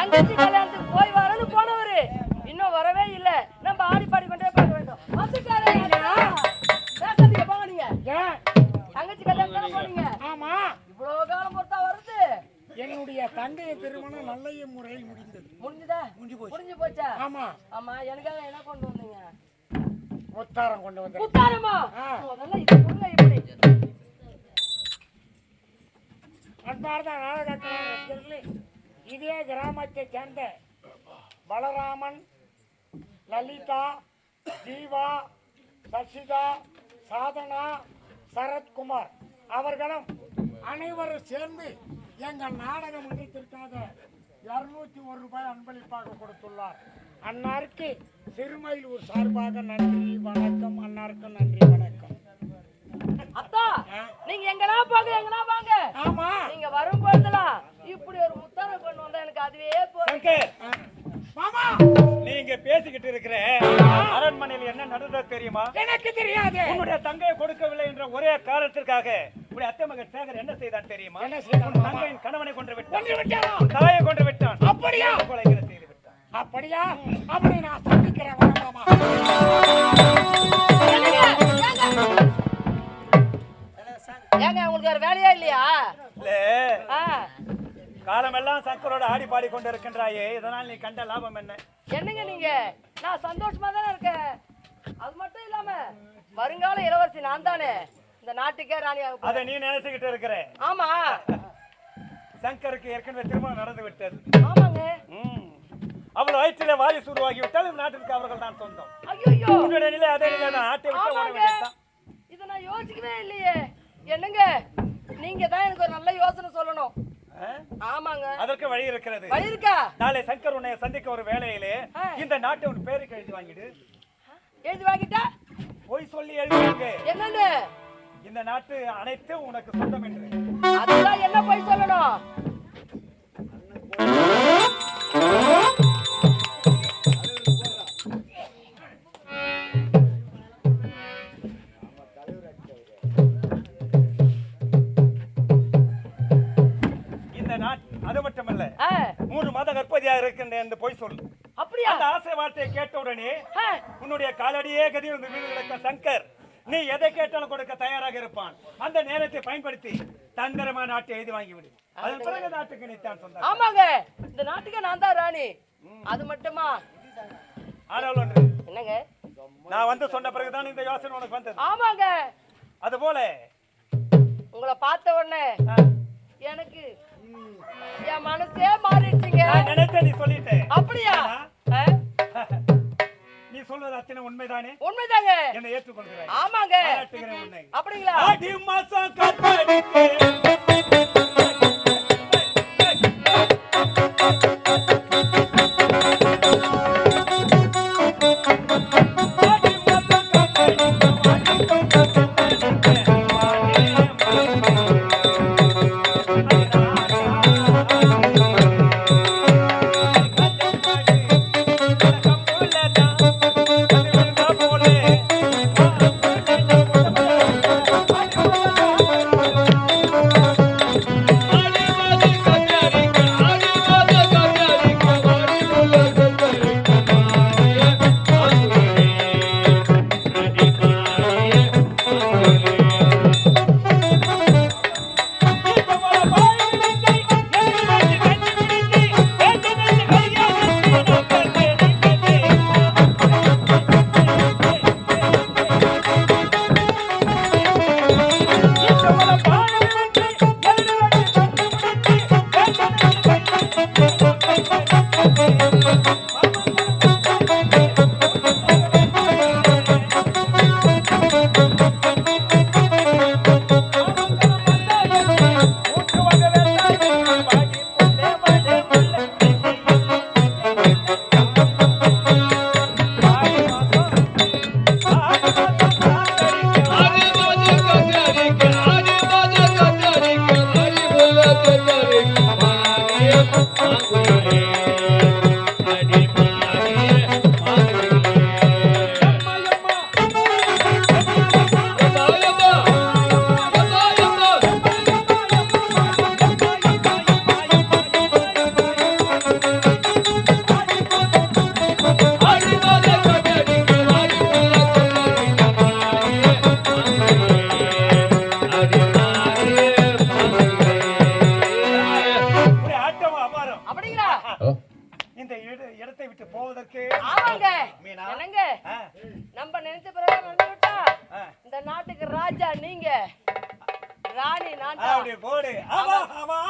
தங்கச்சி கல்யாணத்துக்கு போய் வரன்னு போனவரு இன்னும் வரவே இல்ல. நம்ம ஆடி பாடி கொண்டே பார்க்க வேண்டும். வந்துட்டாரே பேசாதீங்க போங்க. நீங்க தங்கச்சி கல்யாணம் போனீங்க. ஆமா, இவ்வளவு காலம் பொறுத்தா வருது. என்னுடைய தங்கைய திருமணம் நல்ல முறையில் முடிந்தது. முடிஞ்சுதா? முடிஞ்சு போச்சா? ஆமா ஆமா. எனக்காக என்ன கொண்டு வந்தீங்க? முத்தாரம் கொண்டு வந்தேன். முத்தாரமா? முதல்ல இது கொடுங்க. இப்படி அன்பார்ந்த நாடக ரசிகர்களே, இதே கிராமத்தை சேர்ந்த பலராமன், லலிதா, தீவா, சசிதா, சாதனா, சரத்குமார் அவர்களும் அனைவரும் சேர்ந்து எங்கள் நாடக மன்றத்திற்காக 201 ரூபாய் அன்பளிப்பாக கொடுத்துள்ளார். அன்னாருக்கு சிறுமயிலூர் சார்பாக நன்றி வணக்கம். அன்னாருக்கு நன்றி வணக்கம். அத்தா, நீங்க எங்கனா போங்க, எங்கனா வாங்க. ஆமா, நீங்க வரும்போதெல்லாம் இப்படி ஒரு முத்தாரம் கொண்டு வந்தா எனக்கு அதுவே போதும். மாமா, நீங்க பேசிக்கிட்டு இருக்கிற அரண்மனையில் என்ன நடந்தது தெரியுமா? எனக்கு தெரியாது. உன்னுடைய தங்கையை கொடுக்கவில்லை என்ற ஒரே காரணத்திற்காக உடைய அத்தை மகன் சேகர் என்ன செய்தான் தெரியுமா? என்ன செய்தான்? தங்கையின் கணவனை கொன்று விட்டான். தாயை கொன்று விட்டான். அப்படியா? கொலைகளை செய்து விட்டான். அப்படியா? அப்படி நான் சந்திக்கிறேன். மாமா, ஏங்க உங்களுக்கு ஒரு வேலையா இல்லையா? காலமெல்லாம் சங்கரோட ஆடி பாடி கொண்டு இருக்கின்றாயே, இதனால் நீ கண்ட லாபம் என்ன? என்னங்க நீங்க? நான் சந்தோஷமா தானே இருக்கேன். அது மட்டும் இல்லாம வருங்கால இளவரசி நான் தானே, இந்த நாட்டுக்கே ராணியாக. அதை நீ நினைச்சுக்கிட்டு இருக்கிற. ஆமா, சங்கருக்கு ஏற்கனவே திருமணம் நடந்து விட்டது. ஆமாங்க. அவள் வயிற்றிலே வாரிசு உருவாகி விட்டால் நாட்டிற்கு அவர்கள் தான் சொந்தம். ஐயோ, உன்னுடைய நிலை அதே நிலை தான். ஆட்டை விட்டு ஓட வேண்டியதுதான். இதை நான் யோசிக்கவே இல்லையே. என்னங்க நீங்க தான் எனக்கு ஒரு நல்ல யோசனை சொல்லணும். ஆமாங்க, அதற்கு வழி இருக்கிறது. வழி இருக்கா? நாளை சங்கர் உன்னை சந்திக்க ஒரு வேளையிலே இந்த நாட்டை உன் பேருக்கு எழுதி வாங்கிடு. எழுதி வாங்கிட்டா? போய் சொல்லி எழுதிங்க. என்னன்னு? இந்த நாட்டு அனைத்தும் உனக்கு சொந்தம் என்று. அதுதான் என்ன போய் சொல்லணும்? அது மட்டுமல்ல, 3 மாத கர்ப்பதியாக இருக்கின்ற என்று போய் சொல்லு. அப்படியா? அந்த ஆசை வார்த்தையை கேட்ட உடனே உன்னுடைய காலடியே கதி வந்து வீடு கிடக்க சங்கர் நீ எதை கேட்டாலும் கொடுக்க தயாராக இருப்பான். அந்த நேரத்தை பயன்படுத்தி தந்திரமா நாட்டை எழுதி வாங்கிவிடு. அதன் பிறகு நாட்டுக்கு நீத்தான் சொந்தம். ஆமாங்க, இந்த நாட்டுக்கு நான் தான் ராணி. அது மட்டுமா? ஆனால் ஒன்று, என்னங்க? நான் வந்து சொன்ன பிறகுதான் இந்த யோசனை உனக்கு வந்தது. ஆமாங்க. அது போல உங்களை பார்த்த உடனே எனக்கு என் மனசே மாறிடுச்சுங்க. நினைச்ச நீ சொல்லிட்ட. அப்படியா? நீ சொல்வது அத்தனை உண்மைதானே? உண்மைதாங்க. என்னை ஏற்றுக்கொள்கிறேன். ஆமாங்க. உன்னை. அப்படிங்களா? ஆடி மாசம் காத்தடிக்கு இந்த இடத்தை விட்டு போவதற்கு ஆமாங்க. மீனா என்னங்க நம்ம நினைச்ச பிறகு நடந்து விட்டா இந்த நாட்டுக்கு ராஜா நீங்க, ராணி நான் தான். அப்படி போடு. ஆமா ஆமா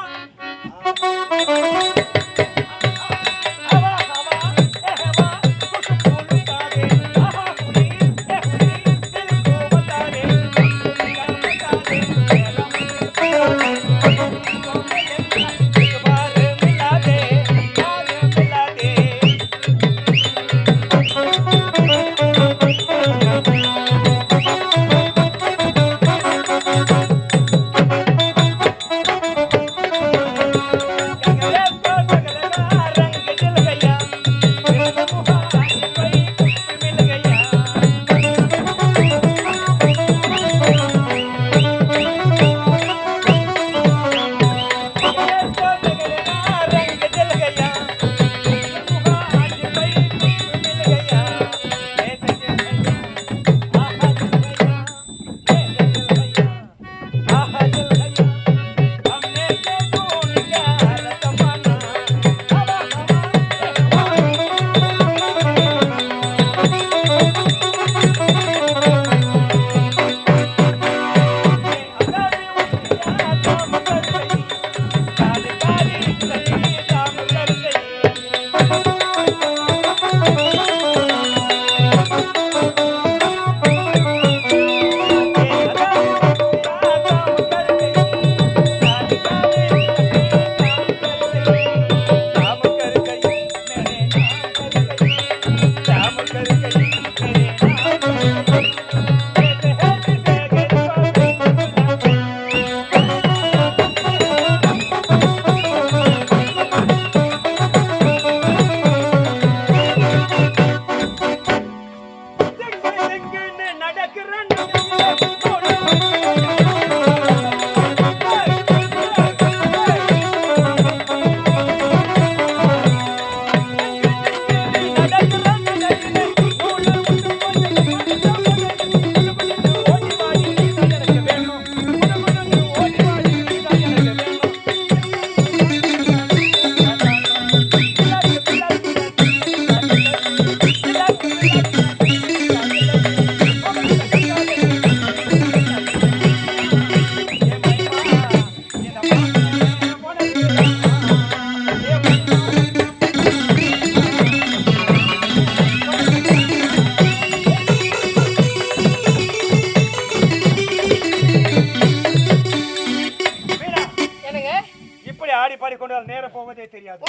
நேரம் போவதே தெரியாது.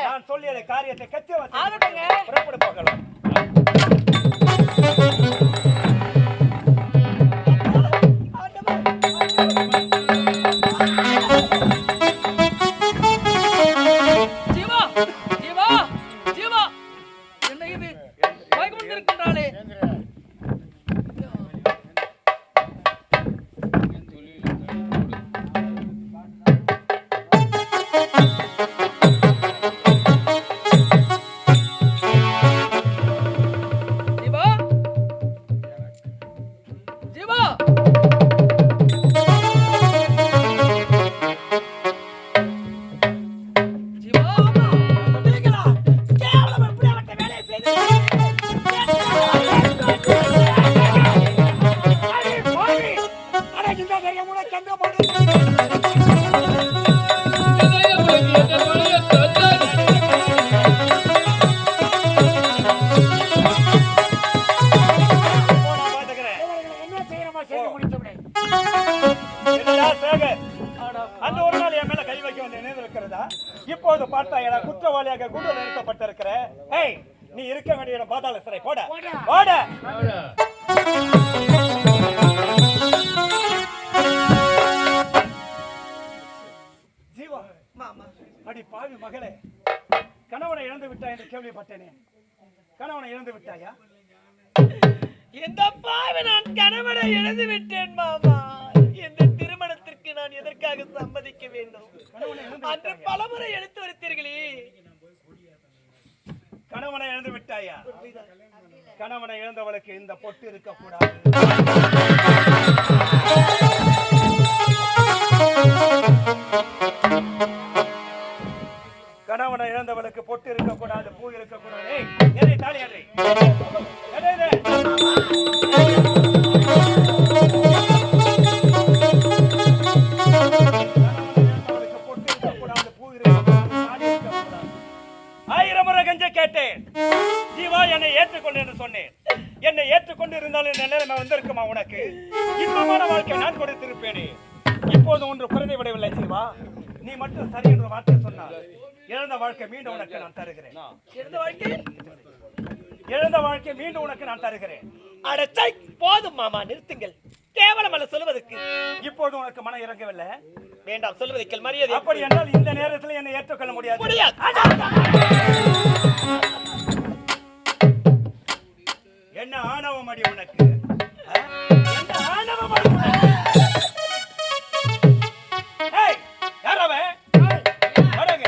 நான் சொல்லிய காரியத்தை கத்தியவாசி புறப்பட போகலாம். ஜீவா ஜீவா ஜீவா என்ன இது வைகுண்டம் இருக்கின்றாளே இப்போது பார்த்தாயா குற்றவாளியாக குண்டு நிறுத்தப்பட்டிருக்கிற நீ இருக்க வேண்டிய பாதாள சிறை போட போட. ஜீவா அடி பாவி மகளே, கணவனை இழந்து விட்டாய் என்று கேள்விப்பட்டேனே. கணவனை இழந்து விட்டாயா? இந்த பாவி நான் கணவனை இழந்து விட்டேன் மாமா. இந்த திருமணத்திற்கு நான் எதற்காக சம்மதிக்க வேண்டும்? அன்று பலமுறை எடுத்து வருத்தீர்களே. கணவனை இழந்து விட்டாயா? கணவனை இழந்தவளுக்கு இந்த பொட்டு இருக்க கூடாது. கணவனை இழந்தவளுக்கு பொட்டு இருக்க கூடாது, பூ இருக்க கூடாது. ஏய், ஏறி தாலி ஏறி. எடே இது. இழந்தவளுக்கு பொட்டு இருக்க கூடாது, பூ இருக்க கூடாது, தாலி இருக்க கூடாது. 1000 முறை கெஞ்ச கேட்டேன். ஜீவா, என்னை ஏற்றுக்கொண்டு என்று சொன்னேன். என்னை ஏற்றுக்கொண்டு இருந்தாலும் இந்த நிலைமை வந்திருக்குமா உனக்கு? இன்பமான வாழ்க்கை நான் கொடுத்திருப்பேனே. இப்போது ஒன்று குறைந்து விடவில்லை ஜீவா. நீ மட்டும் சரி என்ற வார்த்தை சொன்னால் இழந்த வாழ்க்கை மீண்டும் உனக்கு நான் தருகிறேன். இழந்த வாழ்க்கை மீண்டும் உனக்கு நான் தருகிறேன். அடச்சை, போதும் மாமா, நிறுத்துங்கள். கேவலம் அல்ல சொல்வதற்கு. இப்போது உனக்கு மனம் இறங்கவில்லை? வேண்டாம், சொல்வதற்கு மரியாதை. அப்படி என்றால் இந்த நேரத்தில் என்னை ஏற்றுக்கொள்ள முடியாது. என்ன ஆணவம் அடி உனக்கு? என்ன ஆணவம் அடி உனக்கு? ஏய், யார் அவன்? வரங்க.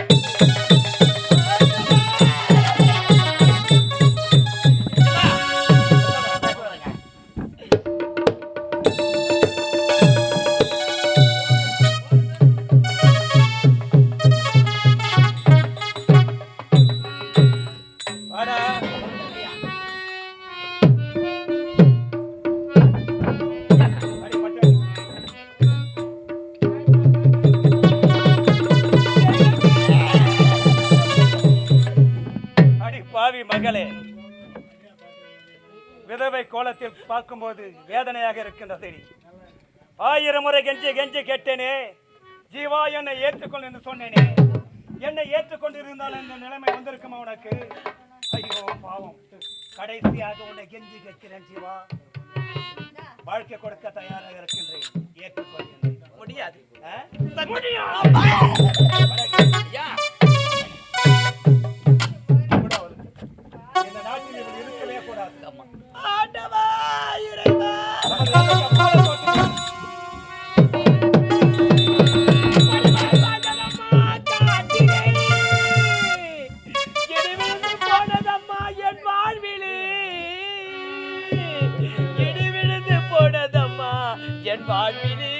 வாடா. பாவி மகளே, விதவை கோலத்தில் பார்க்கும்போது வேதனையாக இருக்கின்றது. 1000 முறை கெஞ்சி கெஞ்சி கேட்டேனே ஜீவா, என்னை ஏற்றுக்கொள் என்று சொன்னேனே. என்னை ஏற்றுக்கொண்டு இருந்தால் இந்த நிலைமை வந்திருக்குமா உனக்கு? ஐயோ பாவம், கடைசியாக உன்னை கெஞ்சி கேட்கிறேன் ஜீவா. வாழ்க்கை கொடுக்க தயாராக இருக்கின்றேன், ஏற்றுக்கொள்கிறேன். முடியாது. இந்த நாட்டில் இவள் இருக்கவே கூடாது. ஆண்டவா, இறைவா, போனதம்மா என் வாழ்விலே, இடிவிழுந்து போனதம்மா என் வாழ்விலே.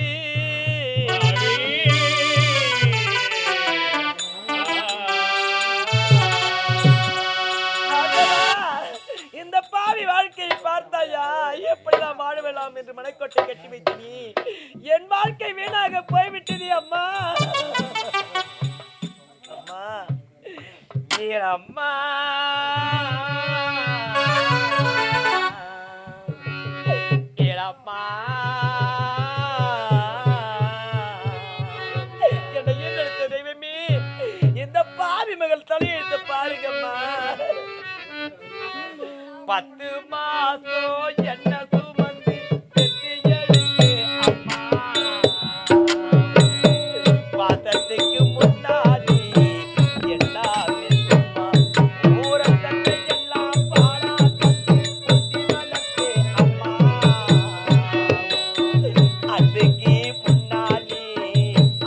இந்த பாவி வாழ்க்கையை பார்த்தாயா, எப்படிதான் வாழலாம் என்று மனக்கோட்டை கட்டி வைத்து நீ என் வாழ்க்கை வீணாக போய்விட்டது அம்மா. அம்மா, அம்மா, என்னை ஈன்றெடுத்த தெய்வமே, இந்த பாவி மகள் தலையெழுத்த பாருங்கம்மா. 10 மாசம் என்ன சுமந்து பெற்று எடுத்து அம்மா, பாத்திரத்துக்கு முன்னாடி எல்லாமே சும்மா, ஊரத்தட்டை எல்லாம் பாடா கட்டி புத்தி வளர்த்து அம்மா, அன்றைக்கு முன்னாடி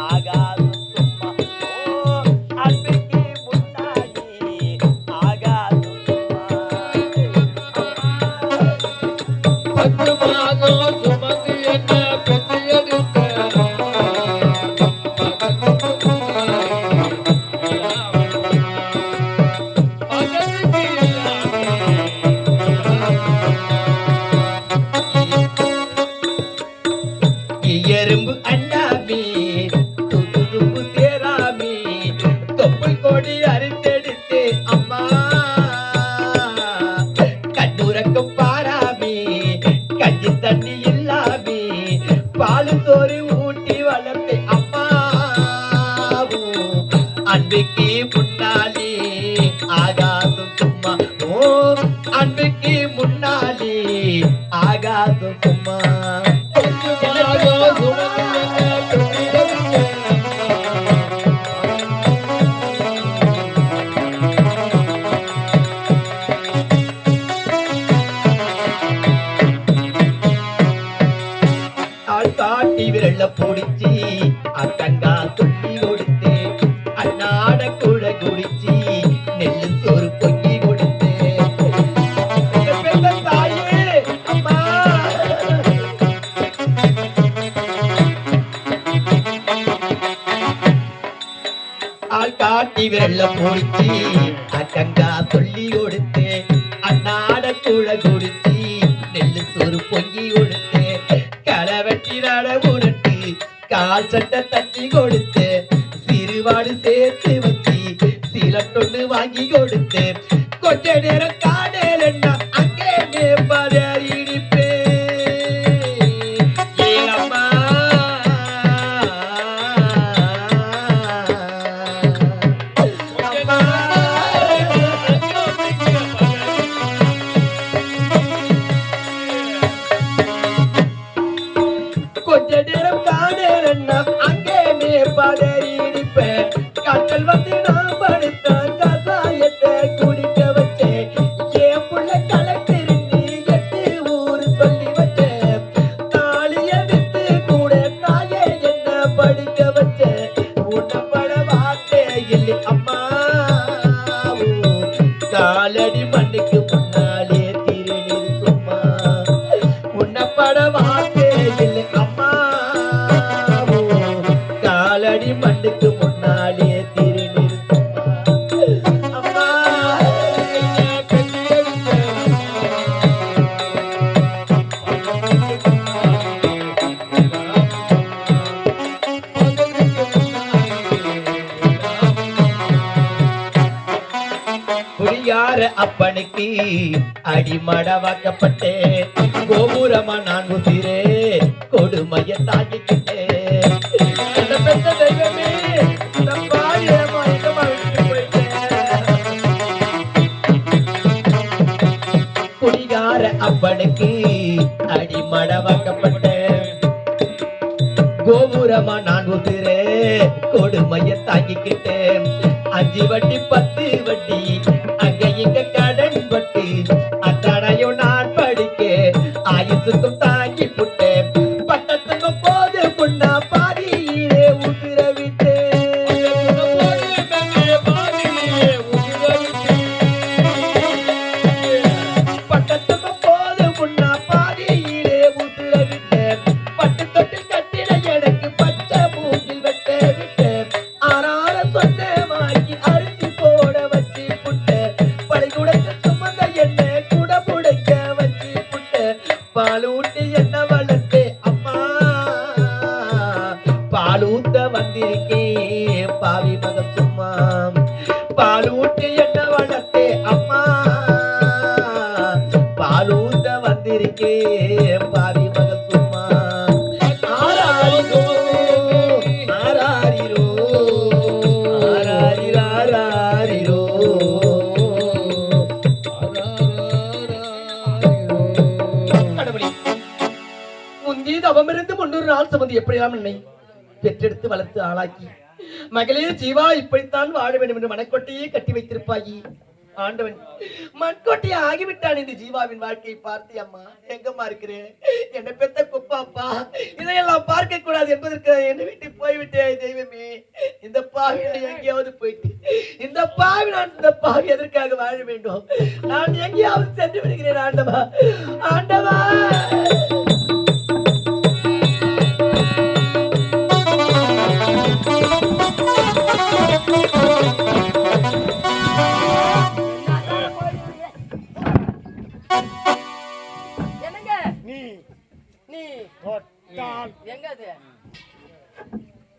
ஆகாது சும்மா, அன்றைக்கு முன்னாடி ஆகாது சும்மா. 10 மாதம் சுமந்து என்ன பெற்று எடுத்த எறும்பு அண்ணாமே, துரும்பு சேராமே, தொப்புள் கொடி அறுத்தெடுத்து அம்மா, கண்ணுறக்கம் பாராமே, கஞ்சி தண்ணி இல்லாமே, பாலு சோறு ஊட்டி வளர்த்து அம்மா, அன்புக்கு முன்னாலே ஆகாசம் சும்மா, ஓ அன்புக்கு முன்னாலே ஆகாசம் சும்மா. காட்டி விரல பொடிச்சி அக்கங்கா துள்ளி கொடுத்து, அண்ணாட கூட குடிச்சி நெல்லு சோறு பொங்கி கொடுத்து, தாயே அம்மா, ஆள் காட்டி விரல்ல போடிச்சு அக்கங்கா சொல்லி கொடுத்து அண்ணாட கூழ குடிச்சு நெல்லு சோறு பொங்கி கொடுத்து களை வெட்டி நட உருட்டு கால் சட்டை தட்டி கொடுத்து சிறுவாடு சேர்த்து வச்சு சீலட்டொன்னு வாங்கி கொடுத்து கொஞ்ச நேரம் காணல் என்ன அங்கே மேம்பாத இடிப்பே ஏலம்மா கொஞ்ச நேரம் காணல் என்ன அங்கே மேம்பாத இடிப்பேன் காற்றல் வந்து நான் படுத்தான் கசாயத்தை குடிக்க வச்சேன் என் புள்ள கலெக்டர் நீ 8 ஊரு சொல்லி வச்சேன் தாலிய வித்து கூட தாயே என்ன படிக்க வச்சேன் உன்னப்பட வார்த்தை இல்லை அம்மா காலடி மண்ணுக்கு முன்னாலே திருநிற்குமா உன்னப்பட வார்த்தை இல்லை அம்மா காலடி மண்ணுக்கு முன்னாலே திருநிற்குமா அம்மா புரியார அப்பனுக்கு அடிமடவாக்கப்பட்டேன் கோபுரமா நான் உசிரே கொடுமைய தாங்கிக்கிட்டேன் என்ன பெற்ற தெய்வமே இந்த பாலியமா எங்கம்மா விட்டு போயிட்டேன் புரியார அப்பனுக்கு அடிமடவாக்கப்பட்டேன் கோபுரமா நான் உசிரே கொடுமைய தாங்கிக்கிட்டேன் 5 வட்டி 10 வட்டி அங்க இங்க கடன் வட்டி அத்தனையும் நான் படிக்க ஆயுசுக்கும் தாங்கி புட்டேன் பட்டத்துக்கும் போது புண்ணா பாதியிலே உதிர பட்டத்துக்கும் போது புண்ணா பாதியிலே உதிர விட்டேன் பட்டு தொட்டு கட்டிட எனக்கு பச்சை மூங்கில் வெட்ட விட்டேன் ஆறார சொன்ன வாங்கி அரிசி போட வச்சு புட்ட பள்ளிக்கூடத்தை சுமந்த என்ன கூட புடைக்க வச்சு புட்ட பாலூட்டி என்ன வளர்த்து அம்மா பாலூத்த வந்திருக்கேன் பாவி மக சும்மா பாலூட்டி என்ன வளர்த்து அம்மா பாலூத்த வந்திருக்கேன் பாவி மக சும்மா ஆராரிரோ ஆராரிரோ ஆராரிராரிரோ கடவுளே முந்தி தவமிருந்து 300 நாள் சுமந்து எப்படியாம் என்னை பெற்றெடுத்து வளர்த்து ஆளாக்கி மகளே ஜீவா இப்படித்தான் வாழ வேண்டும் என்று மனக்கொட்டையே கட்டி வைத்திருப்பாயி ஆண்டவன் மண்கொட்டையை ஆகிவிட்டான் இந்த ஜீவாவின் வாழ்க்கையை பார்த்து அம்மா எங்கம்மா இருக்கிறேன் என்ன பெத்த குப்பாப்பா இதையெல்லாம் பார்க்க கூடாது என்பதற்கு என்னை விட்டு போய்விட்டேன் தெய்வமே இந்த பாவி எங்கேயாவது போயிட்டு இந்த பாவி எதற்காக வாழ வேண்டும் நான் எங்கேயாவது சென்று விடுகிறேன் ஆண்டவா ஆண்டவா என்னங்க நீ நீ தொட்டால் எங்க அது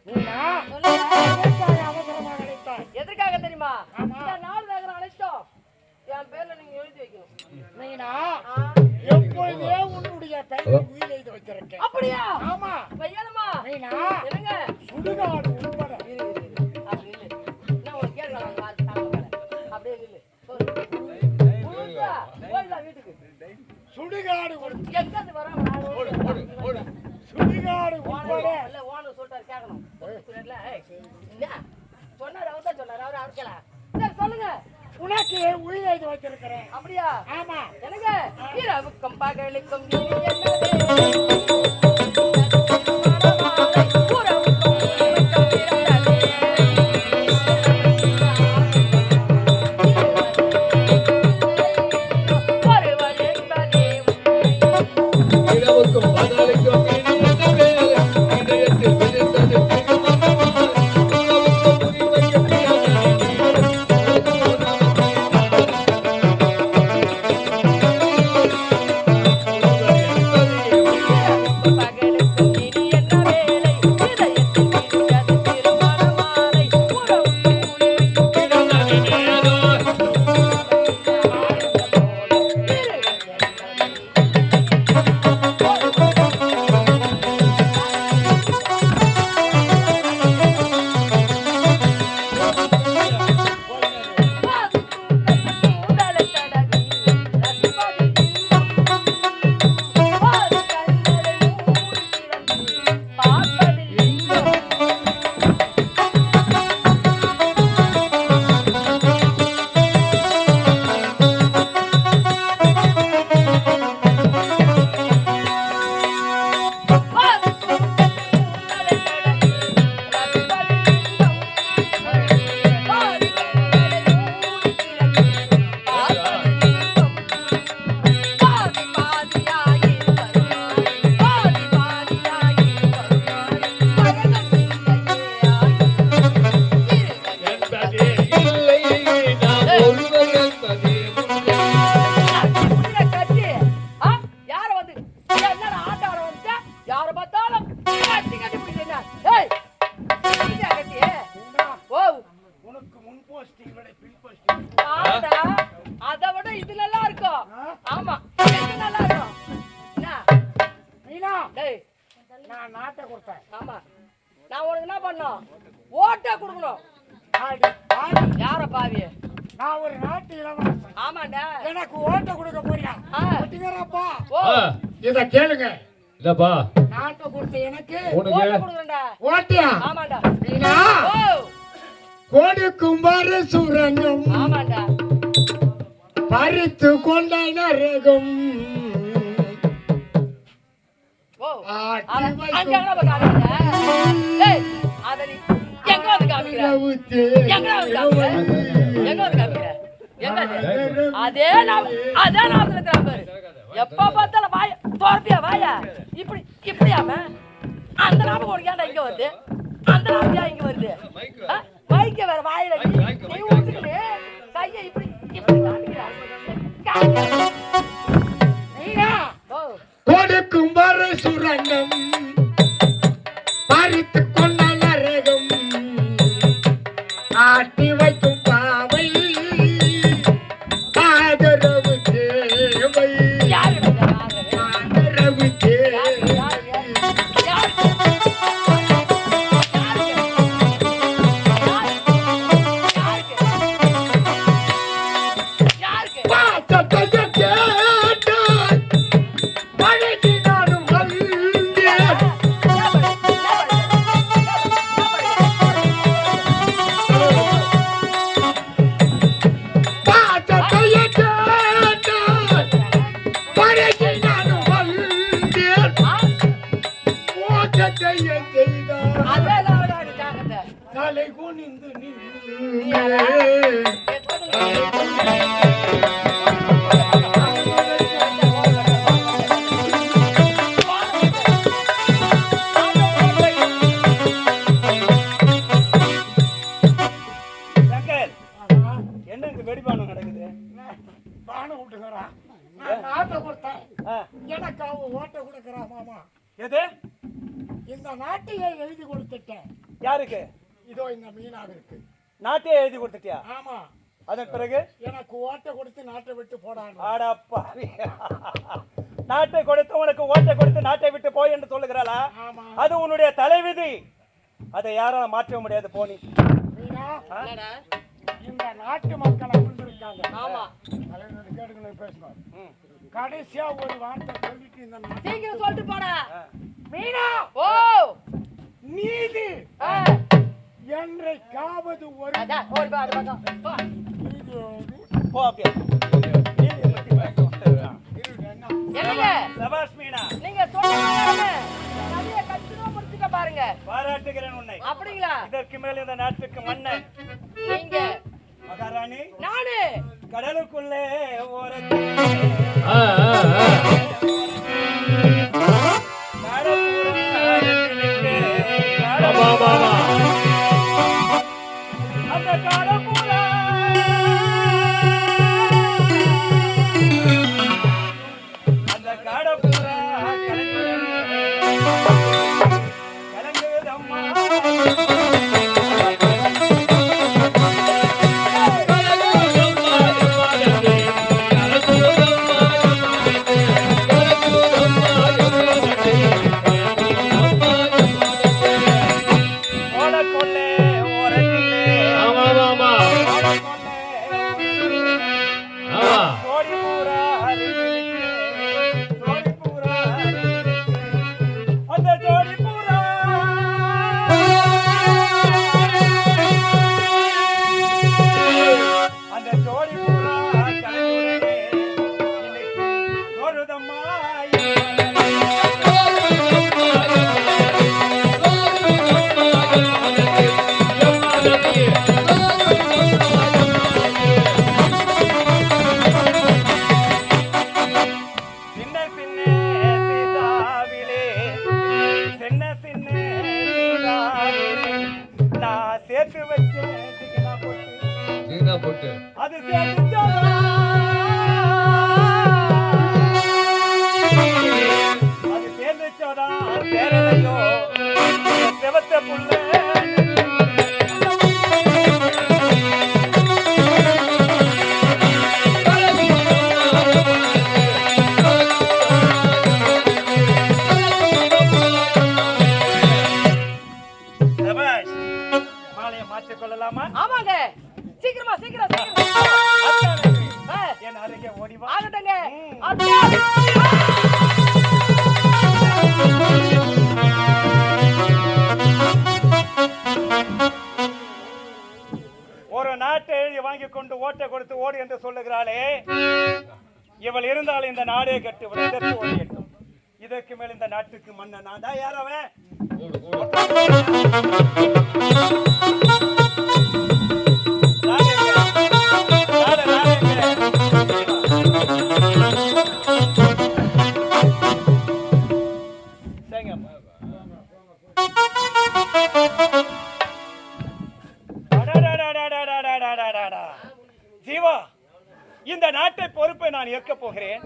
நீனா சொல்லுங்க. எதற்காக அவசரமாக அழைத்தாய் எதற்காக தெரியுமா ஆமா. இந்த 4 நகரம் அழைச்சோம் என் பேர்ல நீங்க எழுதி வைக்கணும் நீனா ஆ, எப்பொழுதே உன்னுடைய பெயர் உயிர் எழுதி வச்சிருக்கேன் அப்படியா ஆமா பையனமா நீனா என்னங்க சுடுகாடு உட்பட அப்படி இல்லை என்ன ஒரு கேட்கலாம் அப்படியே இல்லை போயிடலாம் வீட்டுக்கு சுடுகாடு உட்பட எங்க அது வராம சுடுகாடு உட்பட இல்ல ஓனர் சொல்லிட்டாரு கேட்கணும் என்ன சொன்னாரு அவர் தான் சொன்னாரு அவர் அவருக்கல சரி சொல்லுங்க உனக்கு உயிர் எழுதி வச்சிருக்கிறேன் அப்படியா ஆமா என்னங்க இரவுக்கும் பகலுக்கும் இனி என்னது இரவுக்கும் பகலுக்கும் இனியது இதயத்தில் விழுந்தது திருமணம். உறவுக்கும் உரிமைக்கு பிரியமானது. ஆமா எனக்கு நல்லா இருக்கும் என்ன மீனா டேய் நான் நாட்டை கொடுத்தேன். ஆமா நான் உனக்கு என்ன பண்ணோம் ஓட்டை கொடுக்கணும் ஆடி ஆடி யார பாவி நான் ஒரு நாட்டு இளவரசன். ஆமாண்டா எனக்கு ஓட்ட கொடுக்க போறியா? ஆ. ஒட்டிங்கறாப்பா. ஓ இத கேளுங்க. இல்லப்பா நாட்டை கொடுத்த எனக்கு உனக்கு ஓட்டை கொடுக்கணும்டா ஓட்டியா? ஆமாண்டா மீனா ஓ கோடுக்கும் வர சுரங்கம் ஆமாண்டா பறித்து கொண்ட நரகம் ஓ ஆட்டி அங்க வைக்கும் எங்க போய் காமிங்க டேய் அத நீ எங்க வந்து காமிக்கிற இரவுத்தே எங்க வந்து காமிக்கிற எங்க வந்து காமிக்கிற எங்க அது? அதே நான் இருக்கிறேன் பாரு எப்ப பார்த்தாலும் வாய தோர்ப்பியா வாயா இப்படி இப்படியாம அந்த நாம உனக்கு ஏன்டா இங்க வருது அந்த நாம ஏன் இங்க வருது மைக்க வேற வாயில நீ ஊத்துக்கிட்டு கையை இப்படி இப்படி காமிக்கிற மீனா ஓ கொடுக்கும் வர சுரங்கம் பறித்து கொண்ட நரகம் ஆட்டி வைக்கும் பாவை ஆதரவு தேவை யாருடா ஆதரவு ஆதரவு தேவை பாத்தத்தைய கேட்டால் பழகி நானும் வந்தேன் பாத்தத்தைய கேட்டால் பழகி நானும் வந்தேன் ஓட்டத்தைய செய்தால் தலை குனிந்து நின்று சங்கர் என்ன இங்க வெடிபானம் நடக்குது பானை விட்டுக்கிறா நான் நாட்டை கொடுத்தேன் ஆ, எனக்கு அவன் ஓட்ட கொடுக்குறா மாமா எது இந்த நாட்டையே எழுதி கொடுத்துட்டேன் யாருக்கு இதோ இந்த மீனாவிற்கு நாட்டையே எழுதி கொடுத்துட்டியா ஆமா அதன் பிறகு எனக்கு ஓட்ட கொடுத்து நாட்டை விட்டு போடான்னு ஆடாப்பா நாட்டை கொடுத்து உனக்கு ஓட்டை கொடுத்து நாட்டை விட்டு போய் என்று சொல்லுகிறாளா ஆமா அது உன்னுடைய தலைவிதி அதை யாராலும் மாற்ற முடியாது போனி மீனா என்னடா இந்த நாட்டு மக்கள் அமர்ந்திருக்காங்க ஆமா தலைவர் கேட்டுக்கணும் பேசணும் கடைசியா ஒரு வார்த்தை சொல்லிட்டு இந்த நாட்டு சீக்கிரம் சொல்லிட்டு போடா மீனா ஓ நீதி ஆ என்றைக்காவது ஒரு அதான் ஓடி பா அது பக்கம் போ நீதி போ அப்படியே நீதியை பத்தி பேச வந்துடுறான். என்னங்க சபாஷ் மீனா நீங்க சொல்லுங்க கதையை கச்சிதமா முடிச்சுக்க பாருங்க பாராட்டுகிறேன் உன்னை அப்படிங்களா இதற்கு மேல் இந்த நாட்டுக்கு மன்னன் நீங்க மகாராணி நானு கடலுக்குள்ளே ஆ, ஆ, ஆ. ஆமா, ஆமா, ஆமா. அந்த காடப்புறா அந்த காடப்புறா கலங்குதம்மா ஓடக்கொள்ளே ஓரத்திலே ஆமா, ஆமா, ஆமா. ஓடக்கொள்ளே ஆமா. கோடி பூரா அறிவிலிக்கே, கோடி பூரா அறிவிலிக்கே. அந்த ஜோடி பூரா அந்த ஜோடி பூரா கலங்குதே இன்னைக்கு வருதம்மா சின்ன சின்ன சீதாவிலே சின்ன சின்ன சீதாவிலே நான் சேர்த்து வச்சேன் சிக்கனா போட்டு சீனா போட்டு அது சேர்த்து ஒரு நாட்டை எழுதி வாங்கி கொண்டு ஓட்டை கொடுத்து ஓடு என்று சொல்லுகிறாளே, இவள் இருந்தால் இந்த நாடே கட்டு ஓடியட்டும். இதற்கு மேல் இந்த நாட்டுக்கு மன்னன் நான் தான். யார் அவன்? ஜீவா, இந்த நாட்டை பொறுப்பை நான் ஏற்க போகிறேன்.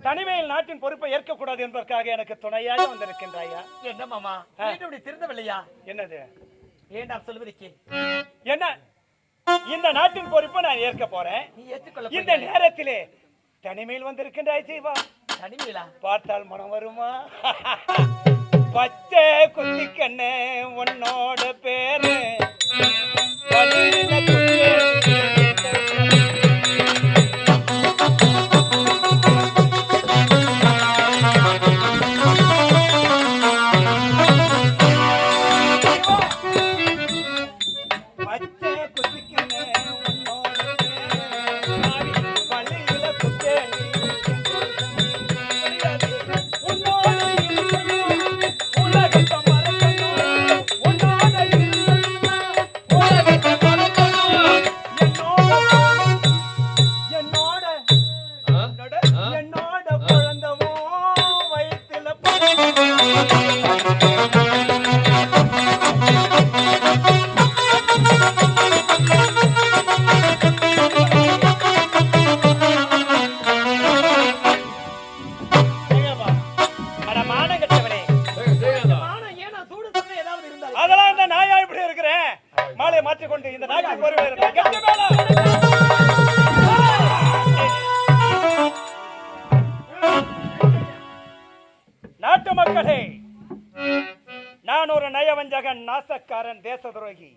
தனிமையில் நாட்டின் பொறுப்பை ஏற்கக்கூடாது என்பதற்காக எனக்கு துணையாக வந்திருக்கின்றாயா? என்ன மாமா இப்படி திருந்தவில்லையா? என்னது? ஏண்டா சொல்வதற்கு என்ன? இந்த நாட்டின் பொறுப்பை நான் ஏற்க போறேன். நீ ஏற்றுக்கொள்ள இந்த நேரத்திலே தனிமையில் வந்திருக்கின்றாய் ஜீவா. தனிமையிலா? பார்த்தால் மனம் வருமா? பச்சை குத்திக்கண்ணே உன்னோட பேரு நாட்டு மக்களே, நான் ஒரு நயவஞ்சகன், நாசக்காரன், தேச துரோகி.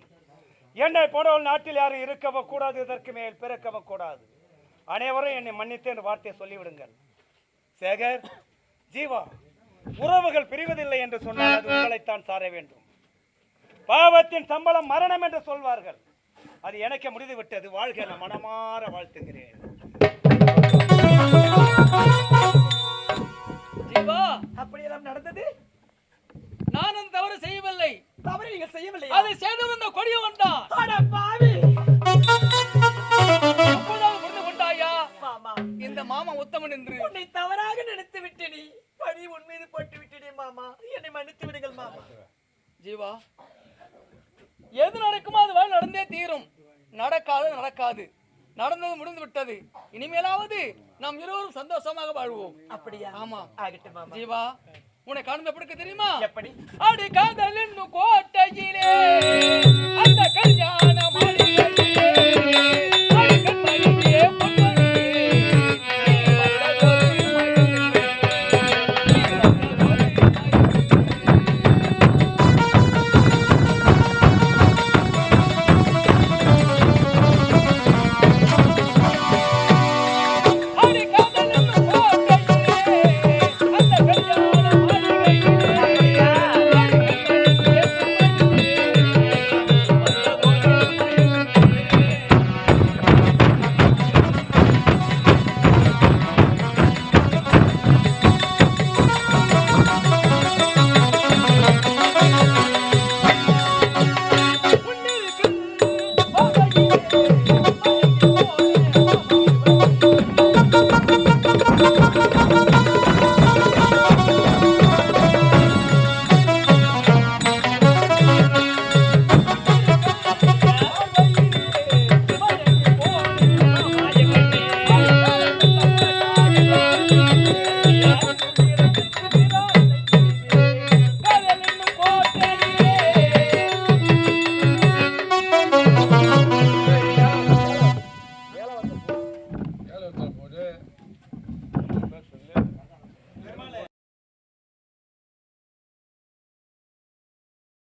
என்னை போனவள் நாட்டில் யாரும் இருக்கவும் கூடாது, இதற்கு மேல் பிறக்கவும் கூடாது. அனைவரும் என்னை மன்னித்து என்று வார்த்தை சொல்லிவிடுங்கள். சேகர், ஜீவா, உறவுகள் பிரிவதில்லை என்று சொன்னால் அது உங்களைத்தான் சார வேண்டும். பாவத்தின் சம்பளம் மரணம் என்று சொல்வார்கள். அது எனக்கு முடிந்து விட்டது. வாழ்க, நான் மனமாற வாழ்த்துகிறேன். ஜீவா, அப்படியெல்லாம் நடந்தது? நானும் தவறு செய்யவில்லை. தவறு நீங்கள் செய்யவில்லை. அதை செய்தவன் இந்த கொடியவன் தான். அட பாவி! அப்போதாவது புரிந்து கொண்டாயா? மாமா, இந்த மாமா உத்தமன் என்று உன்னை தவறாக நினைத்து விட்டேனே. பழி உன் மீது போட்டு விட்டேனே மாமா. என்னை மன்னித்து விடுங்கள் மாமா. ஜீவா, எது நடக்குமோ அது வரை நடந்தே தீரும். நடக்காது. நடந்தது முடிந்து விட்டது. இனிமேலாவது நாம் இருவரும் சந்தோஷமாக வாழ்வோம். அப்படியா? ஆமா. ஆகட்டும் மாமா. ஜீவா, உன்னை காணுந்த பிடிக்க தெரியுமா? எப்படி? அடி காதலின் கோட்டையிலே அந்த கல்யாண மாளிகை